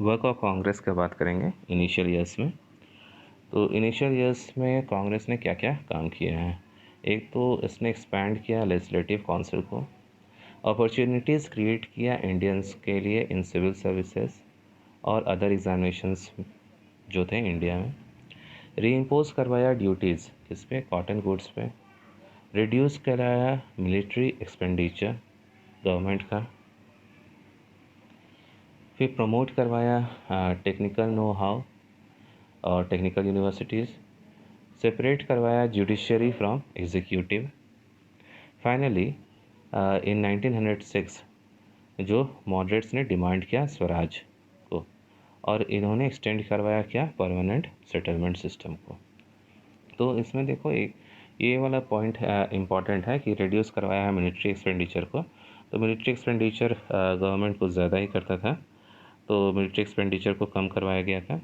Work of Congress की बात करेंगे इनिशियल ईयर्स में। तो इनिशियल ईयर्स में कांग्रेस ने क्या क्या काम किया है। एक तो इसने एक्सपैंड किया लेजिस्लेटिव काउंसिल को, अपॉर्चुनिटीज़ क्रिएट किया इंडियंस के लिए इन सिविल सर्विसेज और अदर एग्जामिनेशंस जो थे इंडिया में, रीइम्पोज करवाया ड्यूटीज़ किस पे, कॉटन गुड्स पे, रिड्यूस कराया मिलिट्री एक्सपेंडिचर गवर्नमेंट का, फिर प्रमोट करवाया टेक्निकल नो हाउ और टेक्निकल यूनिवर्सिटीज़, सेपरेट करवाया judiciary from executive. Finally in 1906 जो मॉडरेट्स ने डिमांड किया स्वराज को, और इन्होंने एक्सटेंड करवाया क्या, परमानेंट सेटलमेंट सिस्टम को। तो इसमें देखो एक ये वाला पॉइंट इम्पॉर्टेंट है कि रिड्यूस करवाया है मिलिट्री एक्सपेंडिचर को। तो मिलिट्री एक्सपेंडिचर गवर्नमेंट कुछ ज़्यादा ही करता था, तो मिलिट्री एक्सपेंडिचर को कम करवाया गया था।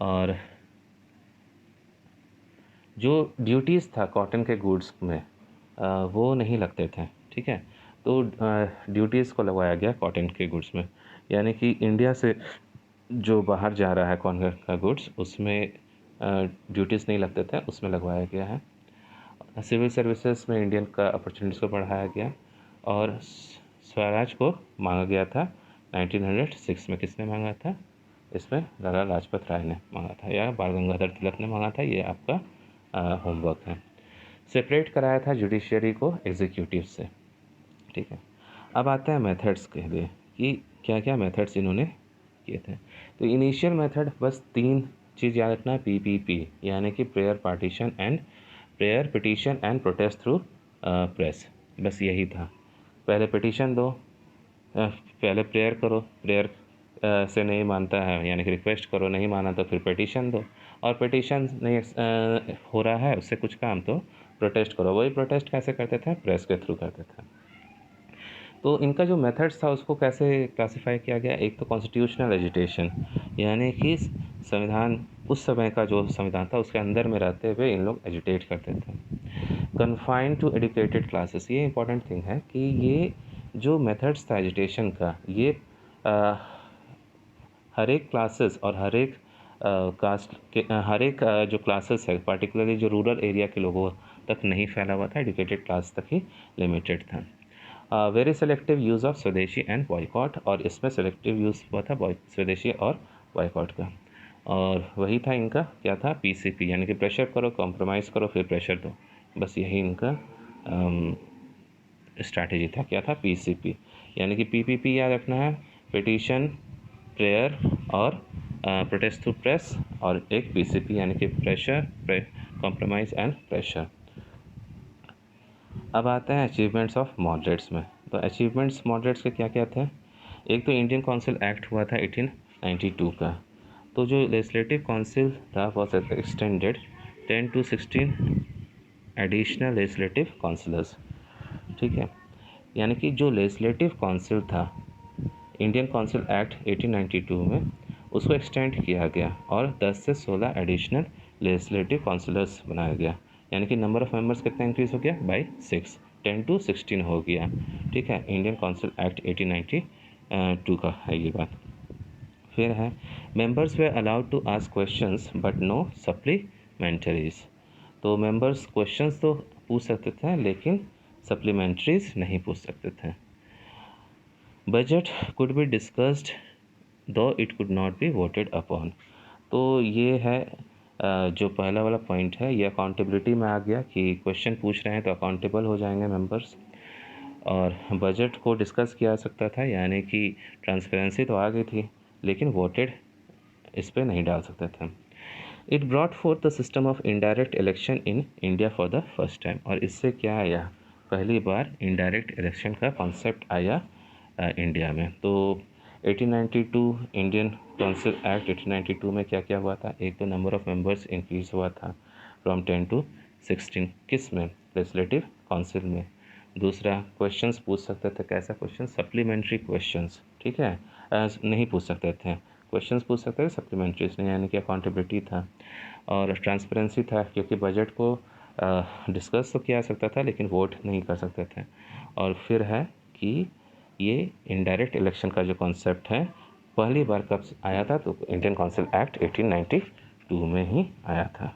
और जो ड्यूटीज़ था कॉटन के गुड्स में वो नहीं लगते थे, ठीक है। तो ड्यूटीज़ को लगवाया गया कॉटन के गुड्स में, यानी कि इंडिया से जो बाहर जा रहा है कॉटन का गुड्स उसमें ड्यूटीज़ नहीं लगते थे, उसमें लगवाया गया है। सिविल सर्विसेज में इंडियन का अपॉर्चुनिटीज़ को बढ़ाया गया और स्वराज को मांगा गया था 1906 में। किसने मांगा था, इसमें लाला लाजपत राय ने मांगा था या बाल गंगाधर तिलक ने मांगा था, ये आपका होमवर्क है। सेपरेट कराया था जुडिशरी को एग्जीक्यूटिव से, ठीक है। अब आते हैं मेथड्स के लिए कि क्या क्या मेथड्स इन्होंने किए थे। तो इनिशियल मेथड बस 3 चीज़ याद रखना, PPP यानी कि prayer petition and protest through press, बस यही था। पहले पिटीशन दो, पहले प्रेयर करो, प्रेयर से नहीं मानता है यानी कि रिक्वेस्ट करो, नहीं माना तो फिर पिटीशन दो, और पिटीशन नहीं हो रहा है उससे कुछ काम तो प्रोटेस्ट करो। वही प्रोटेस्ट कैसे करते थे, प्रेस के थ्रू करते थे। तो इनका जो मेथड्स था उसको कैसे क्लासिफाई किया गया, एक तो कॉन्स्टिट्यूशनल एजिटेशन यानी कि संविधान, उस समय का जो संविधान था उसके अंदर में रहते हुए इन लोग एजिटेट करते थे। कन्फाइंड टू एजुकेटेड क्लासेस, ये इंपॉर्टेंट थिंग है कि ये जो मेथड्स था एजुटेशन का, ये हर एक क्लासेस और हर एक कास्ट के हर एक जो क्लासेस है, पार्टिकुलरली जो रूरल एरिया के लोगों तक नहीं फैला हुआ था, एजुकेटेड क्लास तक ही लिमिटेड था। वेरी सेलेक्टिव यूज़ ऑफ स्वदेशी एंड बॉयकॉट, और इसमें सेलेक्टिव यूज़ हुआ था स्वदेशी और बॉयकॉट का। और वही था इनका क्या था, PCP यानी कि प्रेशर करो, कॉम्प्रोमाइज़ करो, फिर प्रेशर दो, बस यही इनका स्ट्रैटेजी था। क्या था, PCP यानी कि PPP याद रखना है, पिटीशन, प्रेयर और प्रोटेस्ट थ्रू प्रेस, और एक PCP यानी कि प्रेशर, कॉम्प्रोमाइज़ एंड प्रेशर। अब आते हैं अचीवमेंट्स ऑफ मॉडरेट्स में। तो अचीवमेंट्स मॉडरेट्स के क्या क्या थे, एक तो इंडियन काउंसिल एक्ट हुआ था 1892 का। तो जो लेजिस्लेटिव काउंसिल था was extended 10 to 16 additional legislative councillors, ठीक है। यानी कि जो लेजिस्लेटिव काउंसिल था इंडियन काउंसिल एक्ट 1892 में, उसको एक्सटेंड किया गया और 10 से 16 एडिशनल लेजिस्लेटिव काउंसिलर्स बनाया गया, यानी कि नंबर ऑफ मेंबर्स कितना इंक्रीज हो गया, बाय 6, 10 to 16 हो गया, ठीक है। इंडियन काउंसिल एक्ट 1892 का है ये बात। फिर है मेंबर्स वे allowed to ask questions but no supplementaries. तो मेंबर्स क्वेश्चंस तो पूछ सकते थे लेकिन सप्लीमेंट्रीज नहीं पूछ सकते थे। बजट कुड बी डिस्कस्ड दो it could not be voted upon. तो ये है जो पहला वाला पॉइंट है, ये अकाउंटेबिलिटी में आ गया कि क्वेश्चन पूछ रहे हैं तो अकाउंटेबल हो जाएंगे मेंबर्स। और बजट को डिस्कस किया जा सकता था यानी कि ट्रांसपेरेंसी तो आ गई थी लेकिन वोटेड इस पर नहीं डाल सकते थे। It brought fourth the system of indirect election in India for the first time, और इससे क्या आया, पहली बार इनडायरेक्ट इलेक्शन का कॉन्सेप्ट आया इंडिया में। तो 1892 इंडियन काउंसिल एक्ट 1892 में क्या क्या हुआ था, एक तो नंबर ऑफ मेंबर्स इंक्रीज हुआ था फ्रॉम 10 to 16, किस में, लेजिस्लेटिव काउंसिल में। दूसरा क्वेश्चंस पूछ सकते थे, कैसा क्वेश्चन, सप्लीमेंट्री क्वेश्चंस, ठीक है, नहीं पूछ सकते थे, क्वेश्चंस पूछ सकते थे सप्लीमेंट्रीज नहीं, यानी कि अकाउंटेबिलिटी था। और ट्रांसपेरेंसी था क्योंकि बजट को डिस्कस तो किया जा सकता था लेकिन वोट नहीं कर सकते थे। और फिर है कि ये इनडायरेक्ट इलेक्शन का जो कॉन्सेप्ट है पहली बार कब आया था, तो इंडियन काउंसिल एक्ट 1892 में ही आया था।